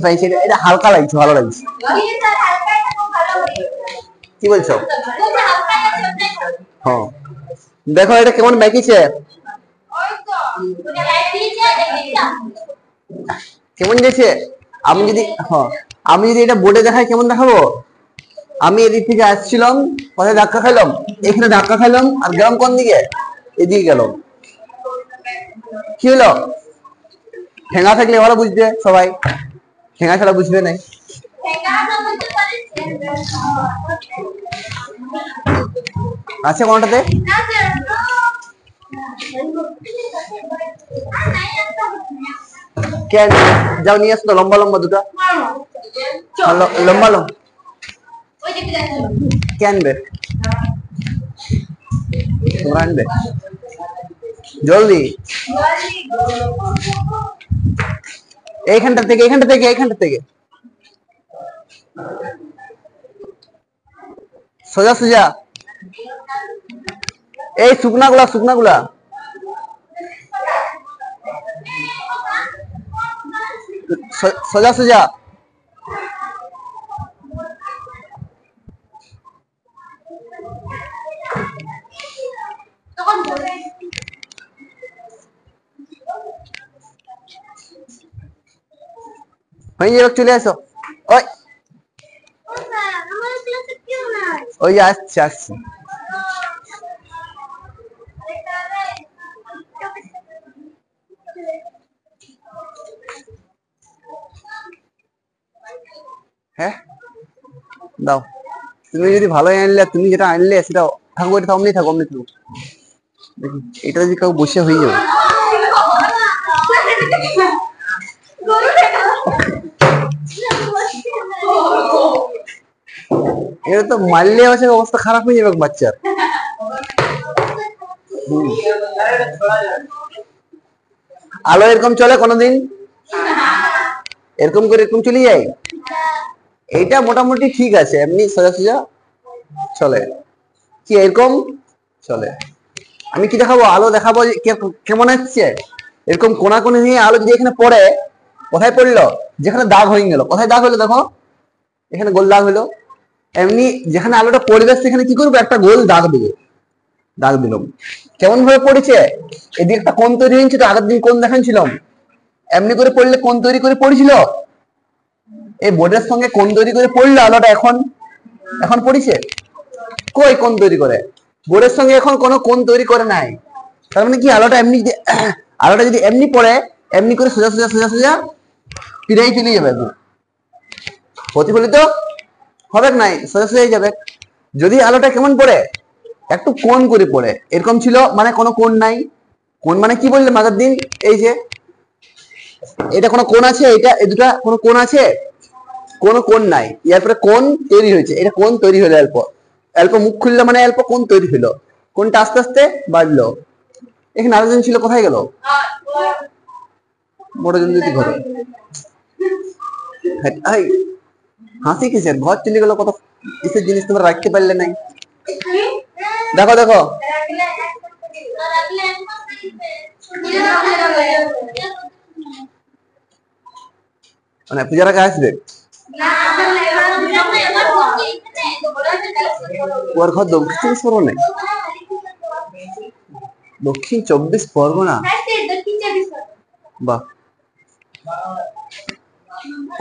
পাইছি, এটা হালকা লাগছে, ভালো লাগছে। কি বলছো? হ্যাঁ দেখো এটা কেমন মেকিছে, কেমন গেছে। আমি যদি আমি যদি এটা বোর্ডে দেখাই কেমন দেখাবো? আমি এদিক থেকে আসছিলাম, কোথায় ধাক্কা খাইলাম, এখানে ধাক্কা খাইলাম, আর গেলাম কোন দিকে, এদিকে গেলাম। কি হলো? ঠেঙা থাকলে ভালো বুঝবে সবাই, ঠেঙা ছাড়া বুঝবে না। আছে কোনটাতে? কেন যাও নিয়ে আসতো লম্বা লম্বা দুটো, লম্বা লম্বা কে আনবে? তোমরা আনবে জলদি। এইখানটা থেকে, এইখানটা থেকে, এইখানটা থেকে সোজা সোজা, এই শুকনা গুলা, শুকনা গুলা সোজা সোজা। হয়ে যাবে, চলে আসো। ওই ওই আসছে আসছে। হ্যাঁ দাও, তুমি যদি ভালোই আনলে, তুমি যেটা আনলে সেটা থাকবো, এটা অমনি থাকো, অমনি থাকো। দেখি এটা যদি কেউ বসে হয়ে যাবে। এটা তো মারলে আছে অবস্থা খারাপ হয়ে যাবে বাচ্চার। আলো এরকম চলে কোনোদিন? এরকম করে এরকম চলে যায়। এইটা মোটামুটি ঠিক আছে, এমনি সোজা সোজা চলে। কি এরকম চলে? আমি কি দেখাবো? আলো দেখাবো কেমন আসছে। এরকম কোনাকুনি নিয়ে আলো যদি এখানে পড়ে, কোথায় পড়লো? যেখানে দাগ হয়ে গেল, কোথায় দাগ হলো দেখো, এখানে গোল দাগ হলো। এমনি যেখানে আলোটা পড়বে সেখানে কি করবো? একটা গোল দাগ দেবো। দাগ দিলাম। কেমন ভাবে পড়েছে? এদিকে একটা কোণ তৈরি হয়েছে, তো আগের দিন কোণ দেখাচ্ছিলাম। এমনি করে পড়লে কোণ তৈরি করে পড়েছিল, এই বোর্ডের সঙ্গে কোণ তৈরি করে পড়লে আলোটা এখন এখন পড়েছে কই কোণ তৈরি করে? বোর্ডের সঙ্গে এখন কোনো কোণ তৈরি করে নাই। তার মানে কি আলোটা এমনি, আলোটা যদি এমনি পড়ে, এমনি করে সোজা সোজা সোজা সোজা ফিরেই চলে যাবে, প্রতিফলিত হবে নাই, সোজা সোজা যাবে। যদি আলোটা কেমন পড়ে? একটু কোণ করে পড়ে, এরকম ছিল মানে কোনো কোণ নাই। কোণ মানে কি বললে আগের দিন? এই যে এটা কোনো কোণ আছে, এটা এই দুটা কোনো কোণ আছে? কোনো কোণ নাই। এরপরে কোণ তৈরি হয়েছে, এটা কোণ তৈরি হলো অল্প অল্প, মুখ খুললে মানে অল্প কোণ তৈরি হলো, কোণটা আস্তে আস্তে বাড়লো। এখানে আরেকজন ছিল, কোথায় গেল? বড় জন যদি ঘরে হাসি কিসের? ঘর চলে গেল, কত কিসের জিনিস তোমরা রাখতে পারলে নাই। দেখো দেখো মানে পূজার আগে আসবে। ওর ঘর দক্ষিণ 24 পরগনায়। দক্ষিণ 24 পরগনা, বাহ।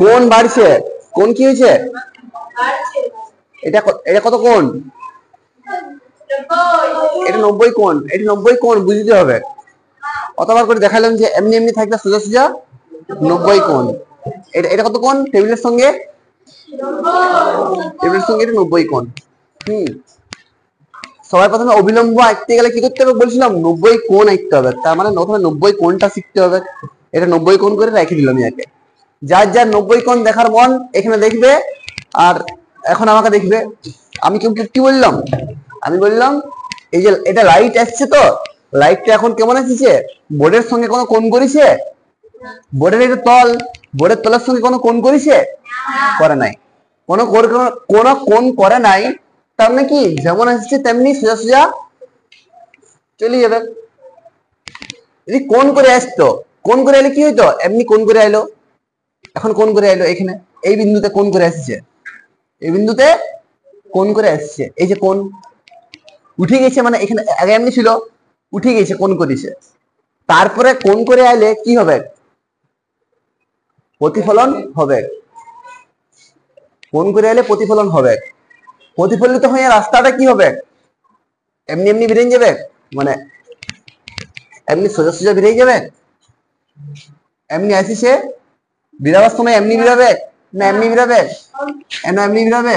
কোন বাড়ছে? কোন কি হয়েছে? এটা এটা কত কোণ? এটা 90 কোণ। এটা 90 কোণ বুঝতে হবে। অতবার করে দেখালাম যে এমনি এমনি থাকলে সোজা সোজা 90 কোণ। এটা এটা কত কোণ? টেবিলের সঙ্গে, টেবিলের সঙ্গে এটা 90 কোণ। সবাই প্রথমে অবিলম্ব আঁকতে গেলে কি করতে হবে বলছিলাম? 90 কোণ আঁকতে হবে। তার মানে প্রথমে 90 কোণটা শিখতে হবে। এটা 90 কোণ করে রেখে দিলাম একে। যার যার 90 কোণ দেখার মন এখানে দেখবে, আর এখন আমাকে দেখবে। আমি কি বললাম? আমি বললাম এই যে এটা লাইট আসছে, তো লাইটটা এখন কেমন আসছে? বোর্ডের সঙ্গে কোনো কোণ করেছে? বোর্ডের এটা তল, বোর্ডের তলের সঙ্গে কোনো কোণ করেছে? করে নাই। কোনো কোণ করে নাই। তার মানে কি যেমন আসছে তেমনি সোজা সোজা চলে যাবে। যদি কোণ করে আসতো, কোণ করে এলে কি হইতো? এমনি কোণ করে আইলো, এখন কোন করে এলো এখানে, এই বিন্দুতে কোন করে আসছে, এই বিন্দুতে কোন করে আসছে, এই যে কোন উঠে গেছে, মানে এখানে আগে এমনি ছিল, উঠে গেছে কোন করেছে, তারপরে কোন করে আইলে কি হবে, প্রতিফলন হবে। কোন করে আইলে প্রতিফলন হবে, প্রতিফলিত হয়ে রাস্তাটা কি হবে, এমনি এমনি বেরিয়ে যাবে, মানে এমনি সোজা সোজা বেরিয়ে যাবে, এমনি আসিছে বিরাবার সময় এমনি বিরাবে না এমনি বিরাবে, না এমনি বিরাবে,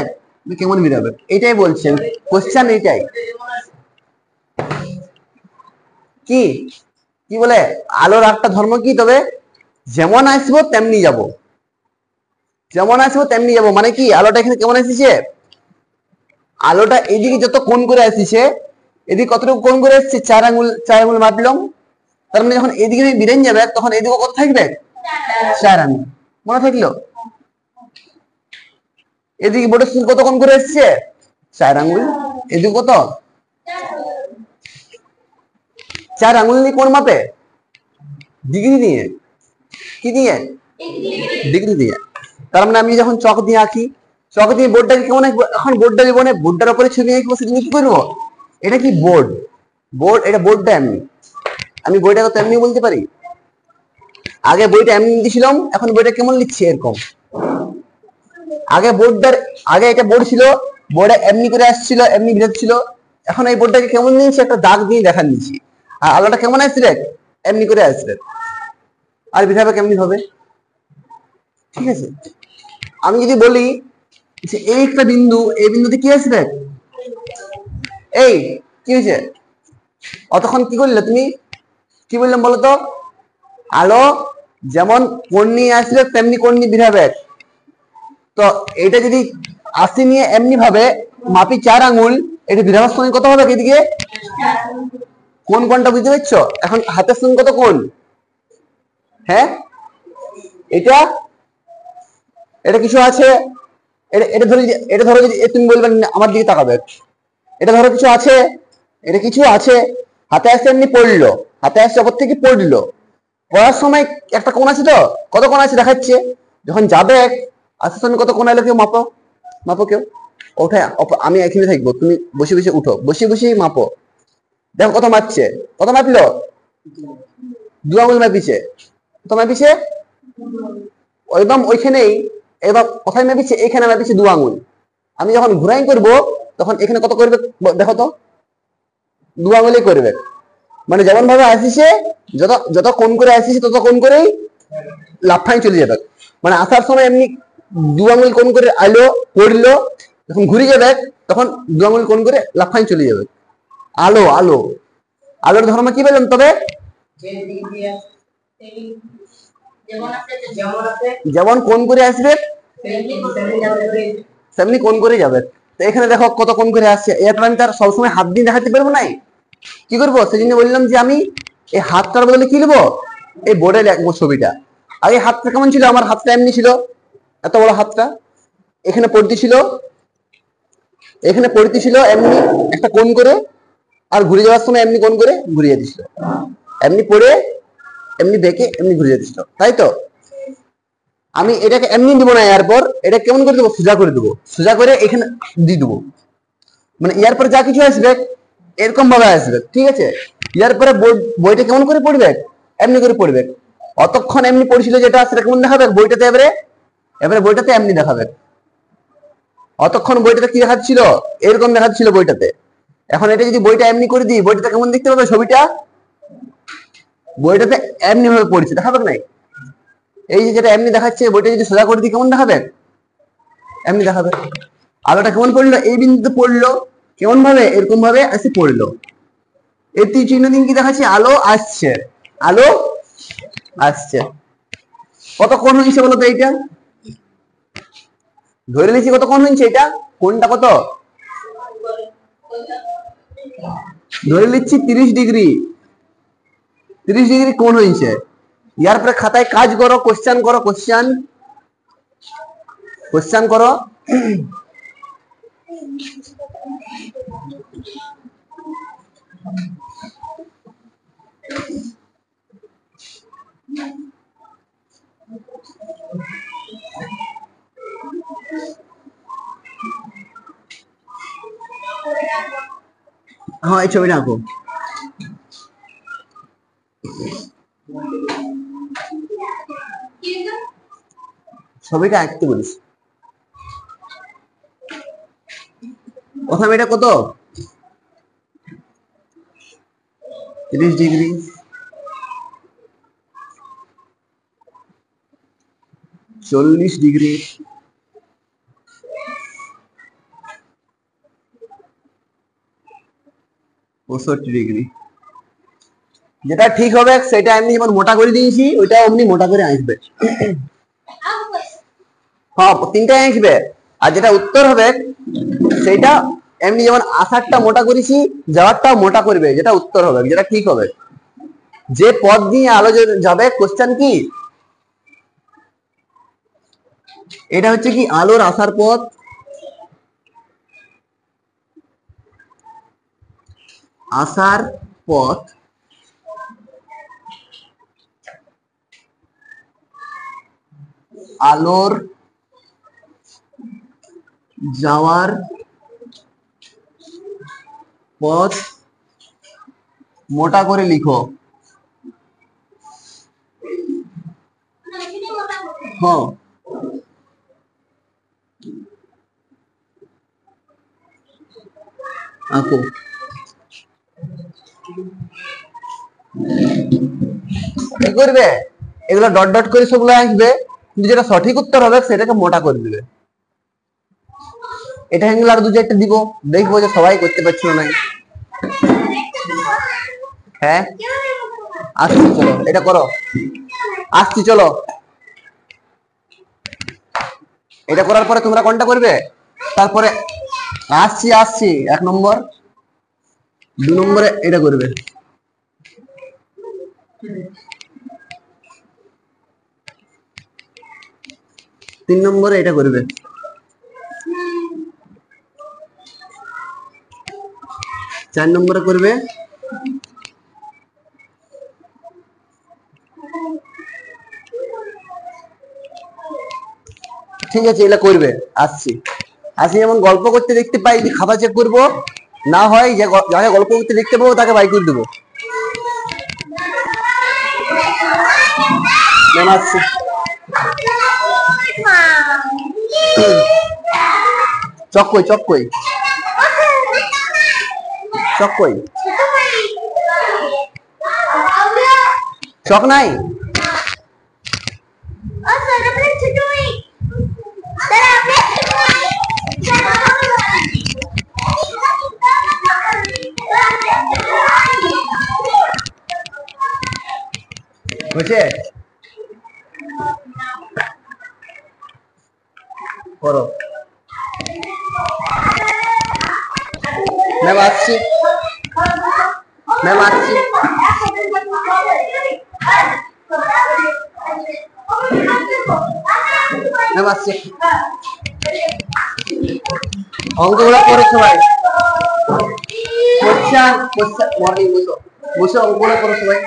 কেমন বিরাবে, এটাই বলছেন কোশ্চেন, এইটাই কি কি বলে আলোর একটা ধর্ম কি, তবে যেমন আসবো তেমনি যাব, যেমন আসবো তেমনি যাব, মানে কি আলোটা এখানে কেমন আসছে, আলোটা এদিকে যত কোণ করে আসছে, এদিকে কতটুকু কোণ করে আসছে, 4 আঙ্গুল মাপলাম, তার মানে যখন এদিকে বিরেন যাবে তখন এদিকে কত থাকবে, 4 আঙ্গুল, মনে থাকলো, এদিকে বোর্ডের স্কেল কত কোণ করে আসছে, 4 আঙ্গুল, এদিকে কত 4 আঙ্গুল নিয়ে কোণ মাপে, ডিগ্রি দিয়ে, কি দিয়ে, ডিগ্রি দিয়ে, তার মানে আমি যখন চক দিয়ে আঁকি, চক দিয়ে বোর্ডটাকে কেমন আঁকবো, এখন বোর্ডটা দিব না, বোর্ডটার উপরে ছবি আঁকবো, সেটা কি করবো, এটা কি বোর্ড, বোর্ড এটা বোর্ডটা এমনি, আমি বইটাকে তো এমনি বলতে পারি, আগে বইটা এমনি দিছিলাম, এখন বইটা কেমন লিখছি এরকম, আগে বোর্ডটার, আগে এটা বোর্ড ছিল, বোর্ডে এমনি করে আসছিল, এমনি বেরোচ্ছিল, এখন এই বোর্ডটাকে কেমন নিয়েছি, একটা দাগ দিয়ে দেখা নিয়েছি, আর আলোটা কেমন আসছে, এমনি করে আসছে, আর বিধাবে কেমনি হবে, ঠিক আছে। আমি যদি বলি যে এই একটা বিন্দু, এই বিন্দুতে কি আসবে, এই কি হয়েছে, অতক্ষণ কি করলে তুমি, কি বললাম বলো তো, আলো যেমন কোণ নিয়ে আসলে তেমনি কোণ নিয়ে বেরাবে, তো এটা যদি 80 নিয়ে এমনি ভাবে মাপি 4 আঙ্গুল, এটা বিরাবার সময় কত হবে এদিকে, কোন কোণটা বুঝতে পারছো, এখন হাতের সঙ্গে কত কোণ, হ্যাঁ এটা, এটা কিছু আছে, এটা ধরো, এটা ধরো যদি তুমি বলবে আমার দিকে তাকাবে, এটা ধরো কিছু আছে, এটা কিছু আছে, হাতে আসছে এমনি পড়লো, হাতে আসছে ওপর থেকে পড়লো, পড়ার সময় একটা কোণ আছে, তো কত কোণ আছে দেখাচ্ছে, যখন যাবে আসার সময় কত কোণ এলো, কেউ মাপো, মাপো কেউ, ওঠে, আমি এখানে থাকবো, তুমি বসে বসে উঠো, বসে বসেই মাপো, দেখো কত মাপছে, কত মাপলো, 2 আঙ্গুল মাপিছে, কত মাপিছে, একদম ওইখানেই, এবার কোথায় মাপিছে, এখানে মাপিছে 2 আঙ্গুল, আমি যখন ঘুরাই করব তখন এখানে কত করবে দেখো তো, 2 আঙ্গুলই করবে, মানে যেমন ভাবে আসিছে, যত যত কোণ করে আসিছে তত কোণ করেই লাফাই চলে যাবে, মানে আসার সময় এমনি 2 আঙ্গুল কোণ করে আলো পড়লো, যখন ঘুরে যাবে তখন 2 আঙ্গুল কোণ করে লাফাই চলে যাবে, আলো আলো, আলোর ধর্ম কি বললাম, তবে যেমন কোণ করে আসবে তেমনি কোণ করে যাবে, তো এখানে দেখো কত কোণ করে আসছে, এরপর আমি তার সবসময় হাত দিয়ে দেখাতে পারবো না, কি করবো, সেজন্য বললাম যে আমি এই হাতটার বদলে কি নেবো, এই বোর্ডে লিখবো ছবিটা, আগে হাতটা কেমন ছিল, আমার হাতটা এমনি ছিল, এত বড় হাতটা, এখানে পড়তে ছিল, এখানে পড়তে ছিল এমনি একটা কোণ করে, আর ঘুরে যাওয়ার সময় এমনি কোণ করে ঘুরিয়ে দিছিল, এমনি পড়ে এমনি বেঁকে এমনি ঘুরিয়ে দিছিল, তাই তো, আমি এটাকে এমনি দিব না, এরপর এটা কেমন করে দেবো, সোজা করে দেবো, সোজা করে এখানে দিয়ে দেবো, মানে ইয়ার পরে যা কিছু আসবে এরকম ভাবে আসবে, ঠিক আছে, ইয়ার পরে বইটা কেমন করে পড়বে, এমনি করে পড়বে, অতক্ষণ এমনি পড়ছিল যেটা সেটা কেমন দেখাবে বইটাতে, এবারে এবারে বইটাতে এমনি দেখাবে, অতক্ষণ বইটাতে কি দেখাচ্ছিল, এরকম দেখাচ্ছিল বইটাতে, এখন এটা যদি বইটা এমনি করে দিই, বইটাতে কেমন দেখতে পাবে ছবিটা, বইটাতে এমনি ভাবে পড়ছে, দেখাবে নাই, এই যে যেটা এমনি দেখাচ্ছে বইটা যদি সোজা করে দিই কেমন দেখাবে, এমনি দেখাবে, আলোটা কেমন পড়লো, এই বিন্দুতে পড়লো, কেমন ভাবে, এরকম ভাবে এসে পড়লো, এর তীর চিহ্ন দিন কি দেখাচ্ছে, আলো আসছে, আলো আসছে, কত কোণ হয়েছে বলতো, এইটা ধরে নিচ্ছি কত কোণ হয়েছে, এটা কোণটা কত, ধরে নিচ্ছি 30 ডিগ্রি, 30 ডিগ্রি কোণ হয়েছে, ইয়ার পরে খাতায় কাজ করো, কোশ্চেন করো, কোশ্চেন কোশ্চেন করো, হ্যাঁ এই ছবিটা আঁকো। ছবিটা আঁকতে বলিস। প্রথমে এটা কত? 30 ডিগ্রি, 40 ডিগ্রি, 65 ডিগ্রি। যেটা ঠিক হবে সেটা এমনি যেমন মোটা করে দিয়েছি ওইটা অমনি মোটা করে আঁকবে। হ্যাঁ তিনটাই আঁকবে। আর যেটা উত্তর হবে সেটা এমনি যেমন আসারটা মোটা করেছি যাওয়ারটাও মোটা করবে, যেটা উত্তর হবে, যেটা ঠিক হবে। যে পথ দিয়ে আলো যাবে, কোশ্চেন কি এটা হচ্ছে কি আলোর আসার পথ, আসার পথ, আলোর যাওয়ার পথ মোটা করে লিখো। হ্যাঁ আঁকো। কি করবে এগুলো ডট ডট করে সবগুলো আঁকবে, কিন্তু যেটা সঠিক উত্তর হবে সেটাকে মোটা করে দিবে। এটা হ্যাঙ্গেল আর দু চারটে দিব, দেখবো যে সবাই করতে পারছিল না। হ্যাঁ আসছি চলো এটা করো, আসছি চলো। এটা করার পরে তোমরা কোনটা করবে? তারপরে আসছি আসছি 1 নম্বর, 2 নম্বরে এটা করবে। তিন নম্বরে এটা করবে। চার নম্বরে করবে। ঠিক আছে এটা করবে। আসছি আসি যেমন গল্প করতে দেখতে পাই যে খাতা চেক করবো, না হয় যে যাকে গল্প করতে দেখতে পাবো তাকে বাই করে দেবো। আসছি চক কই চক কই চক কই চক নাই। বুঝছে করো। ম্যাম আসছি, ম্যাম আসছি। ম্যাম আসছি। অঙ্কগুলো করে সবাই কোশ্চেন কোশ্চেন মর্নিং বসো বসে অঙ্কগুলো করো সবাই।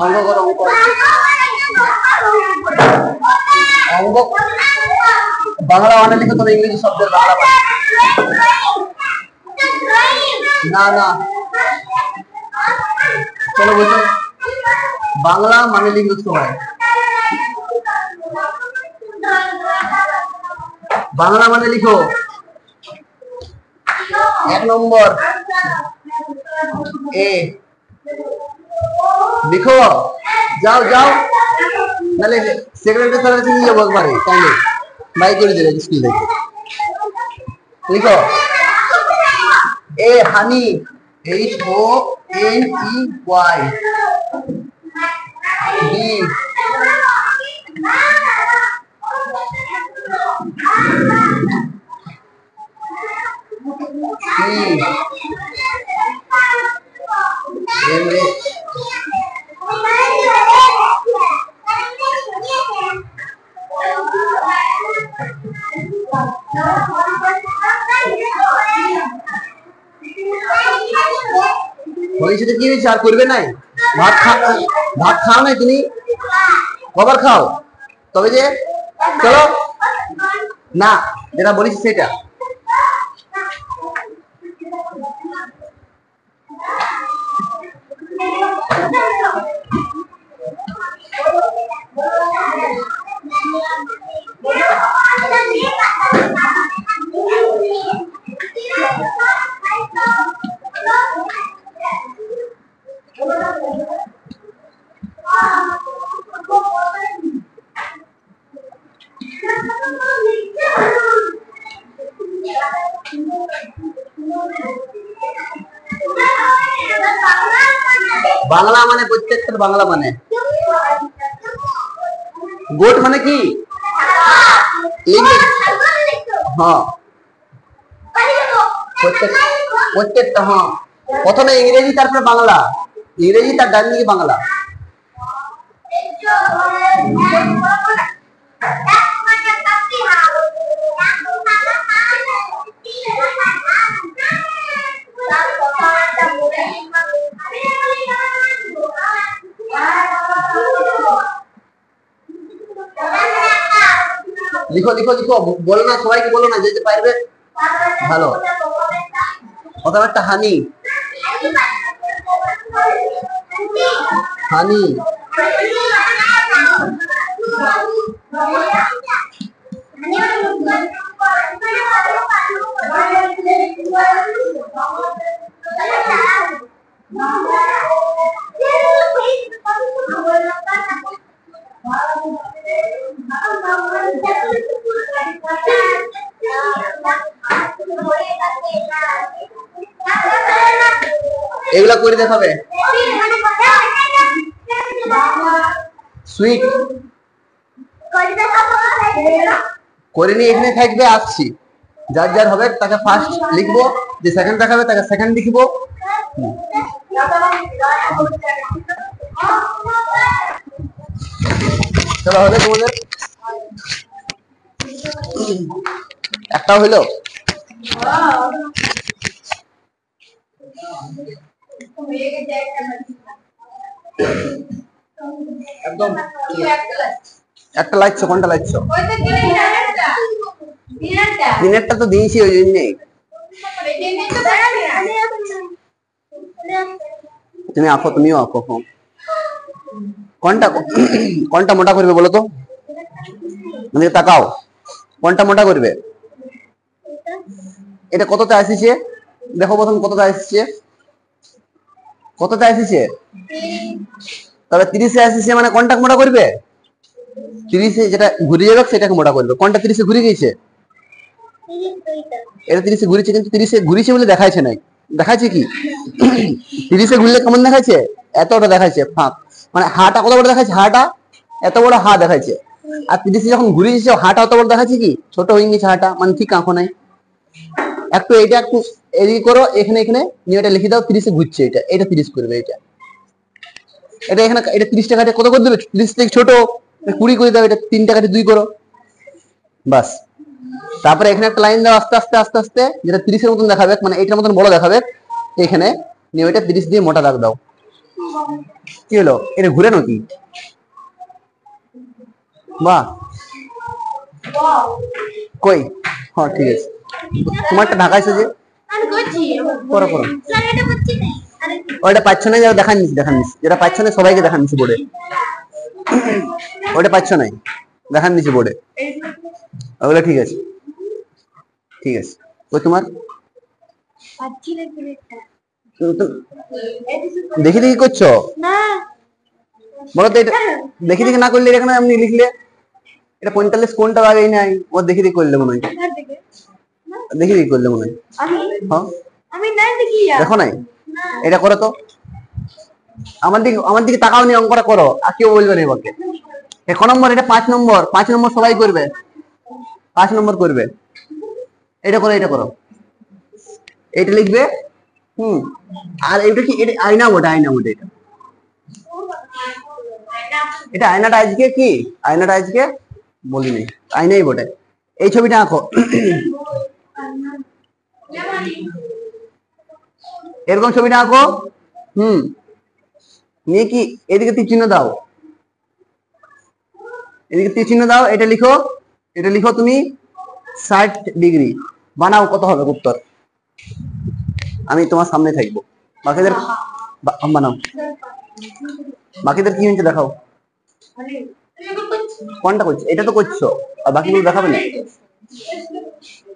অঙ্ক করো অঙ্ক অঙ্ক বাংলা মানে লিখো, তবে ইংরেজি শব্দের বাংলা না না চলো বসো। বাংলা মানে লিখো সবাই, বাংলা মানে লিখো। 1 নম্বর এ লিখো, যাও যাও নালে সেক্রেটারি স্যারের কাছে নিয়ে যাবো একবারে তাহলে বাই করে দিলে স্কুল থেকে। লিখো এ হানি, HONEY, বি হয়েছে তো কি হয়েছে আর করবে নাই? ভাত খাও নাই তুমি? খাবার খাও তবে যে চলো না যেটা বলিস সেটা বাংলা মানে প্রত্যেকটা বাংলা মানে গোট মানে কি হ্যাঁ প্রত্যেকটা হ্যাঁ প্রথমে ইংরেজি তারপরে বাংলা ইংরেজি তার ডান দিকে বাংলা লিখো লিখো লিখো বলো না সবাইকে বলো না যেতে পারবে ভালো প্রথম একটা হানি হানি এগুলা করে দেখাবে সুইট করে নিয়ে এখানে থাকবে আসছি যার যার হবে তাকে ফার্স্ট লিখবো যে সেকেন্ড দেখাবে তাকে সেকেন্ড লিখবো চলো হবে তোমাদের একটা হইলো একদম একটা লাগছো কোনটা লাগছো দিনেরটা তো দিয়েছি ওই জন্যই তুমি আঁকো তুমিও আঁকো কোনটা কোনটা মোটা করবে বলো তো মানে তাকাও কোনটা মোটা করবে এটা কতটা আসছে দেখো প্রথম কতটা আসছে কতটা আসছে তবে 30-এ আসছে মানে কোনটা মোটা করবে 30-এ যেটা ঘুরে যাবে সেটাকে মোটা করবে কোনটা 30-এ ঘুরে গেছে এটা 30-এ ঘুরেছে কিন্তু 30-এ ঘুরেছে বলে দেখাইছে নাই দেখাচ্ছে কি 30-এ ঘুরলে কেমন দেখাচ্ছে এতটা দেখাচ্ছে ফাঁক মানে হাটা কত বড় দেখাচ্ছে হাটা এত বড় হা দেখাচ্ছে আর 30-এ যখন ঘুরে যাচ্ছে হাটা অত বড় দেখাচ্ছে কি ছোট হয়ে গেছে হাটা মানে ঠিক আঁকো নাই একটু এটা একটু এদিকে করো এখানে এখানে নিয়ে এটা লিখে দাও 30-এ ঘুরছে এটা এটা 30 করবে এটা এটা এখানে এটা 30 টাকাতে কত করে দেবে 30 থেকে ছোট 20 করে দাও এটা 3 টাকাতে 2 করো বাস তারপরে এখানে একটা লাইন দাও আস্তে আস্তে আস্তে আস্তে যেটা 30-এর মতন দেখাবে মানে এটার মতন বড় দেখাবে এখানে নিয়ে ওইটা 30 দিয়ে মোটা দাগ দাও কি হলো এটা ঘুরে নাকি বাহ কই হ্যাঁ ঠিক আছে তোমারটা ঢাকাইছে যে করো করো ওইটা পাচ্ছ না যারা দেখান নিচ্ছি যেটা পাচ্ছ না সবাইকে দেখান নিচ্ছি বোর্ডে ওটা পাচ্ছ নাই দেখান নিচ্ছি বোর্ডে ওগুলো ঠিক আছে ঠিক আছে ওই তোমার দেখি দেখি করছো বলো তো এটা দেখি দেখি না করলে এখানে আপনি লিখলে এটা 45 কোনটা আগে নাই ও দেখি দেখি করলে মনে হয় দেখি দেখি করলে মনে হয় হ্যাঁ দেখো নাই এটা করো তো আমার দিকে তাকাও নি অঙ্কটা করো আর কেউ বলবে না এবারে এক নম্বর এটা 5 নম্বর সবাই করবে 5 নম্বর করবে এটা করো এটা লিখবে আর এটা কি এটা আয়না মোটা এটা আয়নাটা আজকে কি আয়নাটা আজকে বলি নাই আয়নাই বটে এই ছবিটা আঁকো এরকম ছবিটা আঁকো নিয়ে কি এদিকে তীর চিহ্ন দাও এদিকে তীর চিহ্ন দাও, এটা লিখো তুমি 60 ডিগ্রি। বানাও কত হবে উত্তর, আমি তোমার সামনে থাকবো। বাকিদের বানাও, বাকিদের কি হয়েছে দেখাও। কোনটা করছো? এটা তো করছো, আর বাকিগুলো দেখাবে না।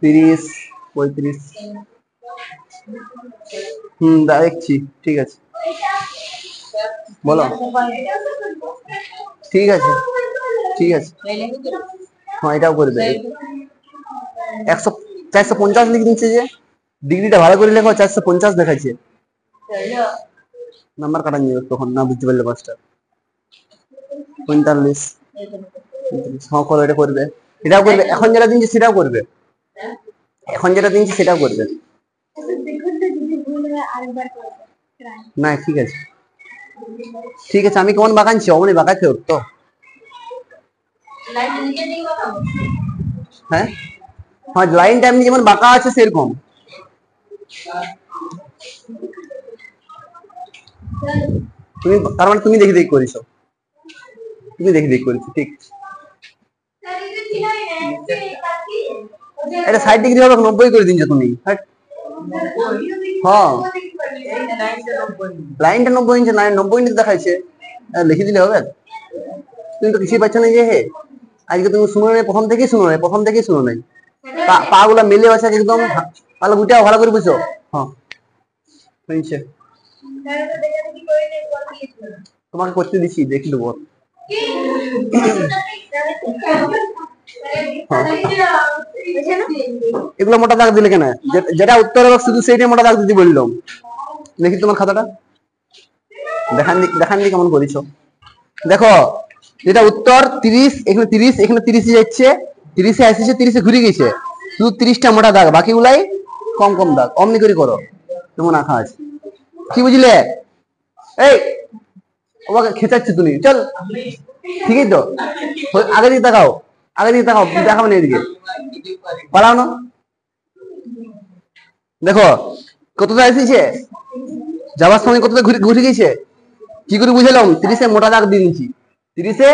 30, 35। দেখছি, ঠিক আছে বলো। ঠিক আছে, ঠিক আছে, হ্যাঁ এটাও করবে। 450 লিখে দিচ্ছে যে, ডিগ্রিটা ভালো করে লেখো। 450 দেখাচ্ছে, নাম্বার কাটা নিয়ে তখন না বুঝতে পারলে মাস্টার। 45, হ্যাঁ করো, এটা করবে, এটাও করবে। এখন যেটা দিনছি সেটাও করবে, এখন যেটা দিনছি সেটাও করবে। না ঠিক আছে, ঠিক আছে, আমি কেমন বাগানছি অমনি বাগাতে হোক তো। হ্যাঁ হ্যাঁ, লাইনটা এমনি যেমন বাঁকা আছে সেরকম। তুমি তার মানে তুমি দেখে দেখে করেছো, তুমি দেখে দেখে করেছো, ঠিক। এটা 60 ডিগ্রি হবে, 90 করে দিনছো তুমি। হ্যাঁ লাইনটা 90 ইঞ্চি, 90 ইঞ্চি দেখাচ্ছে, লিখে দিলে হবে। তুমি তো কিছুই পাচ্ছ না যে, হে আজকে তুমি শুনো নাই, প্রথম থেকেই শুনো নাই। পা গুলা মেলে আছে একদম, ভালো গুটাও, ভালো করে বুঝছো। হ্যাঁ হয়েছে, তোমাকে করতে দিচ্ছি, দেখি দেবো। এগুলো মোটা দাগ দিলে কেন? যেটা উত্তর হবে শুধু সেইটাই মোটা দাগ দিতে বললাম। দেখি তোমার খাতাটা, দেখান দি কেমন করেছো। দেখো, যেটা উত্তর 30, এখানে 30, এখানে 30 যাচ্ছে, 30-এ আসছে, 30-এ ঘুরে গেছে, শুধু 30টা মোটা দাগ, বাকিগুলাই কম কম দাগ। অমনি করে করো, তেমন আঁকা আছে। কি বুঝলে? এই ওকে খেচাচ্ছ তুমি, চল। ঠিকই তো, আগে দিকে তাকাও, দেখাবো না এদিকে, পালাও না। দেখো কতটা এসেছে, যাওয়ার সময় কতটা ঘুরে গেছে। কি করে বুঝালাম? 30-এ মোটা দাগ দিয়ে দিচ্ছি, 30-এ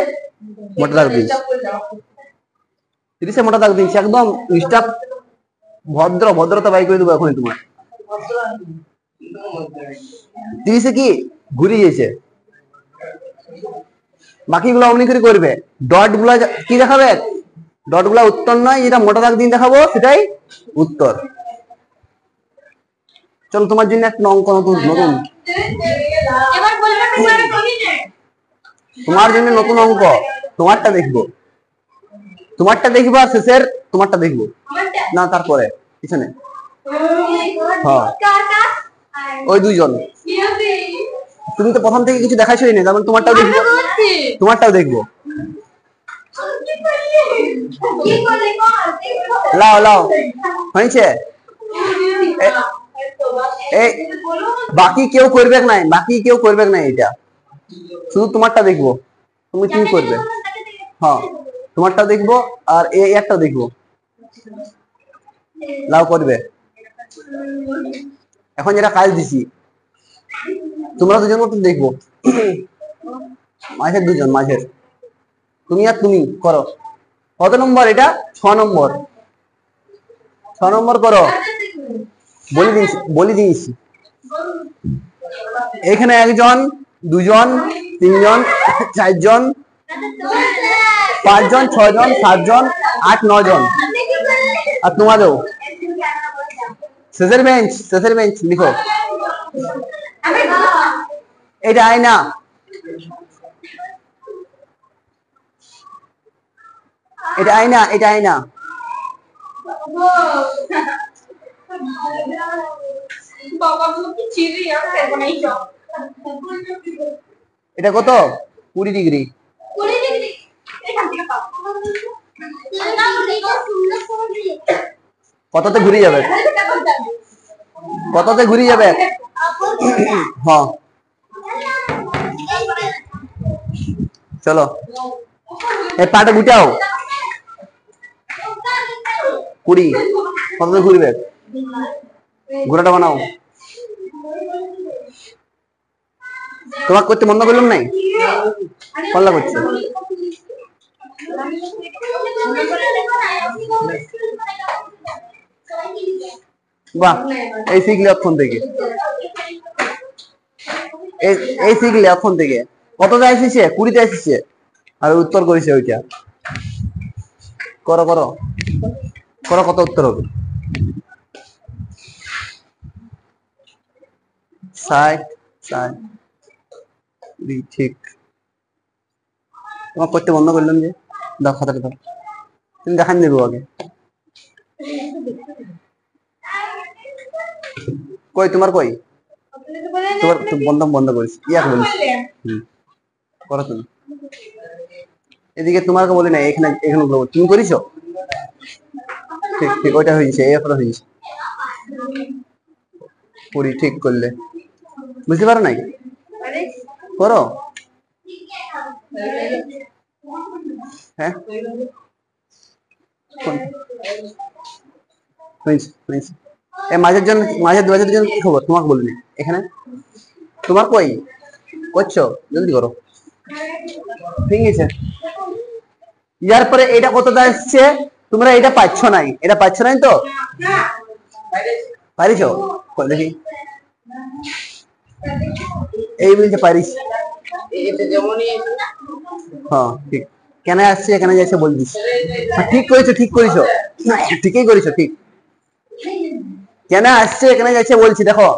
মোটা দাগ দিচ্ছি, 30-এ মোটা দাগ দিচ্ছি, একদম নিষ্ঠা ভদ্রতা বাই করে দেবো এখন তোমার। 30-এ কি ঘুরে গেছে, বাকিগুলো অমনি করে করবে। ডট গুলা কি দেখাবে? ডট গুলা উত্তর নয়, যেটা মোটা দাগ দিয়ে দেখাবো সেটাই উত্তর। চলো তোমার জন্য একটা অঙ্ক নতুন, তোমার জন্য নতুন অঙ্ক, তোমারটা দেখবো আর শেষের তোমারটা দেখবো না, তারপরে পিছনে। হ্যাঁ ওই দুইজন, তুমি তো প্রথম থেকে কিছু দেখাইছই না, তারপর তোমারটাও দেখবো। লাও হয়েছে। বাকি কেউ করবে না, এটা শুধু তোমারটা দেখবো, তুমি কি করবে। হ্যাঁ তোমারটা দেখবো, আর এই একটা দেখবো। লাও করবে। এখন যেটা কাজ দিছি, তোমরা দুজন মতো দেখবো, মাঝের তুমি আর তুমি করো। কত নম্বর এটা? 6 নম্বর। 6 নম্বর করো, বলে দিয়েছি। এখানে 1 জন, 2 জন, 3 জন, 4 জন, 5 জন, 6 জন, 7 জন, 8, 9 জন, আর তোমাদেরও শেষের বেঞ্চ লিখো। এটা আয়না, এটা আয়না। এটা কত? 20 ডিগ্রি। কততে ঘুরে যাবে? হ্যাঁ চলো, এই পাটা গুটাও। 20 কততে ঘুরবে? ঘোড়াটা বানাও। তোমাকে করতে মন্দ করলাম নাই, পাল্লা করছে। বাহ, এই শিখলে এখন থেকে, এই শিখলে এখন থেকে। কতটা এসেছে? 20তে এসেছে, আর উত্তর করেছে ওইটা। করো করো করো, কত উত্তর হবে? 60, 60। ঠিক। তোমার করতে বন্ধ করলাম যে, দাও খাতাটা দাও, তুমি দেখান দেবো আগে। কই তোমার, কই তোমার? বন্ধ বন্ধ করিস, ইয়াক বলিস। করো তুমি। এদিকে তোমাকে বলি না, এখানে এখানে বলবো, তুমি করিস। ঠিক ঠিক, ওইটা হয়েছে, এরপরে হয়েছে। পুরি ঠিক করলে, বুঝতে পারো নাই? করো। হ্যাঁ, মাঝের জন, মাঝের 2000 জন কি খবর তোমাকে বলবি এখানে? তোমার কই করছো? জলদি করো। ঠিক আছে, ইয়ার পরে এটা কতটা আসছে? তোমরা এটা পাচ্ছ নাই, এটা পাচ্ছ নাই তো? পারিস? দেখি, এই বলতে পারিস। হ্যাঁ ঠিক, কেন আসছে কেন যাচ্ছে বলছিস। ঠিক করেছো, ঠিক করেছো, ঠিকই করেছো, ঠিক। কেন আসছে কেন যাচ্ছে বলছি, দেখো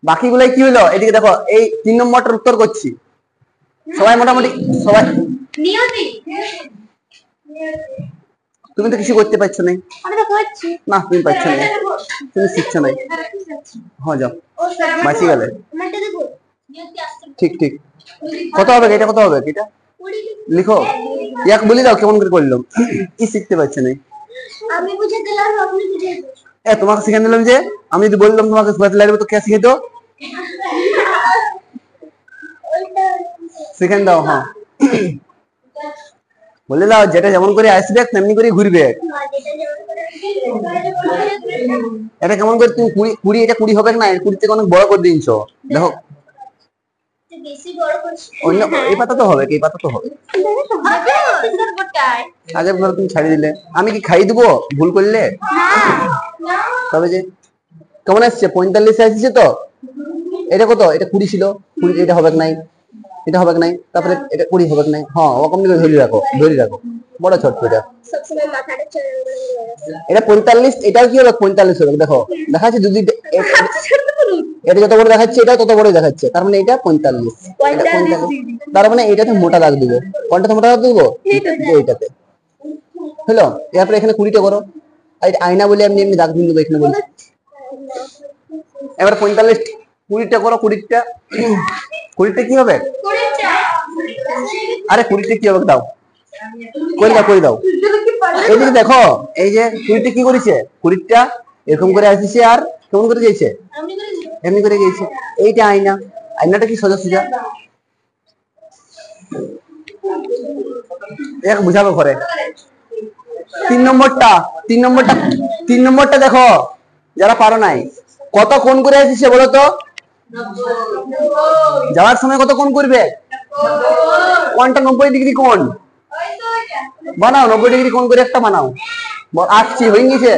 বাকিগুলাই কি হলো, এদিকে দেখো, এই 3 নম্বরটার উত্তর করছি সবাই মোটামুটি, সবাই। তুমি তো কিছু করতে পারছো না। না, তুমি পারছো না, তুমি শিখছো না। হ্যাঁ যাও, বাঁচি গেলে। ঠিক ঠিক, কত হবে এটা, কত হবে এটা লিখো, এক বলি দাও কেমন করে করলাম। কি শিখতে পারছো না? আমি বুঝে দিলাম, আপনি বুঝে দিন। তোমাকে শিখিয়ে দিলাম যে, আমি যদি বললাম তোমাকে শিখাতে লাগবে তো কে শিখিয়ে দাও, শিখেন দাও। হ্যাঁ, বলে দাও যেটা যেমন করে আসবে তেমনি করে ঘুরবে। এটা কেমন করে তুমি 20, এটা 20 হবে না, 20 থেকে অনেক বড় করে দিনছো, দেখো অন্য এই পাতা তো হবে, এই পাতা তো হবে। আগে ধরো তুমি ছাড়িয়ে দিলে, আমি কি খাইয়ে দেবো ভুল করলে? তবে যে কেমন আসছে? 45 আসছে তো। এটা কত? এটা 20 ছিল, 20, এটা হবে নাই, এটা হবে নাই, তারপরে এটা 20 হবে নাই। হ্যাঁ, ওরকম করে ধরে রাখো, ধরে রাখো, বড় ছোট এটা। এটা 45, এটাও কি হবে? 45 হবে। দেখো দেখাচ্ছে যদি, এটা যত বড় দেখাচ্ছে এটা তত বড় দেখাচ্ছে, তার মানে এটা 45। তার মানে এটাতে মোটা দাগ দিব। কোনটাতে মোটা দাগ দিব? এইটাতে। হলো, এরপরে এখানে 20টা করো, আয়না বলে এমনি এমনি দাগ দিয়ে দেবো এখানে বলি। এবার 45, 20টা করো, 20টা, 20টা কি হবে? আরে 20টা কি হবে দাও, করে দাও, করে দাও। এইদিকে দেখো, এই যে 20টা কি করেছে, 20টা এরকম করে আসছে, আর কেমন করে গেছে, এমনি করে গেছে। এইটা আয়না, আয়নাটা কি সোজা সোজা, এক বুঝাবো ঘরে। 3 নম্বরটা, 3 নম্বরটা, 3 নম্বরটা দেখো, যারা পারো নাই, কত কোণ করে আসছে বলো তো? যাওয়ার সময় কত কোণ করবে? কোণটা 90 ডিগ্রি কোণ বানাও, 90 ডিগ্রি কোণ করে একটা বানাও। আসছি, হয়ে গেছে,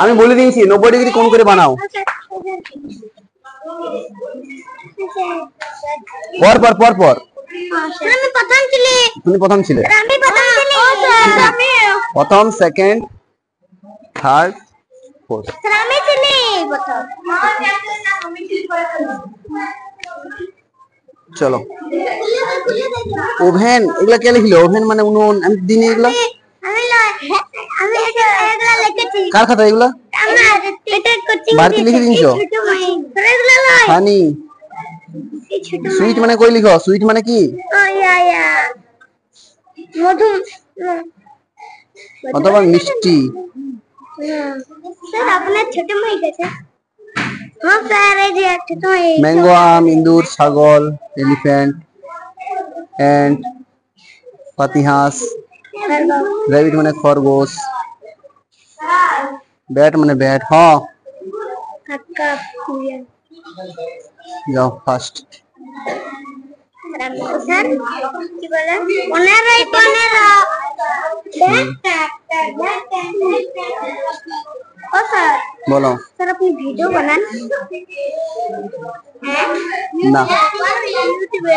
আমি বলে দিয়েছি 90 ডিগ্রি কোণ করে বানাও। পর পর পর পর, তুমি প্রথম ছিলে, প্রথম, সেকেন্ড, থার্ড, ফোর্থ। চলো, ওভেন এগুলা কে লিখলো? ওভেন মানে উনুন, আমি দিন এগুলো কার খাতা এগুলো? বাড়িতে লিখে দিনছো? হানি, সুইট মানে কই লিখো? সুইট মানে কি? অথবা মিষ্টি। আপনার ছোট মাই গেছে। হ্যাঁ স্যার, এই যে ছোট মাই, ম্যাঙ্গো, আম, ইন্দুর, ছাগল, এলিফ্যান্ট, এন্ড, পাতিহাঁস, রেবিট মানে খরগোশ, ব্যাট মানে ব্যাট। হ্যাঁ, যাও ফার্স্ট। স্যার কি বলে 15 ও স্যার বলো। স্যার আপনি ভিডিও বানান? হ্যাঁ না। ইউটিউবে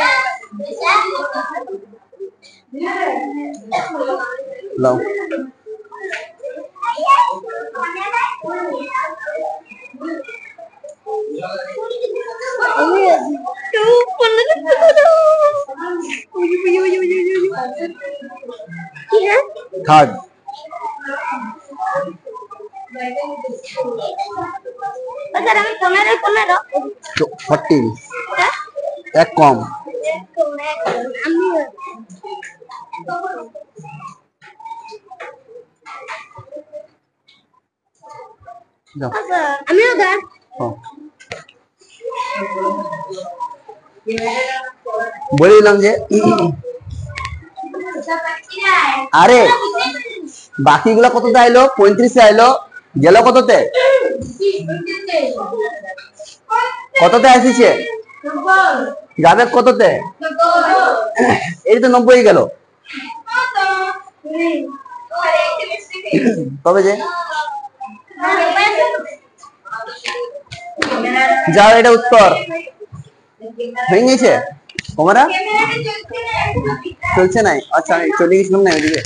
লাও। থার্ড। স্যার আমি 15 14 এক কম। আমিও গান বলে দিলাম যে আরে বাকিগুলো কততে আইলো? 35 আইলো, গেল কততে? কততে আসিছে? যাবে কততে? এই তো 90 গেল। তবে যে যাও, এটা উত্তর হয়ে গেছে। তোমরা চলছে নাই? আচ্ছা আমি চলে গেছিলাম না ওইদিকে।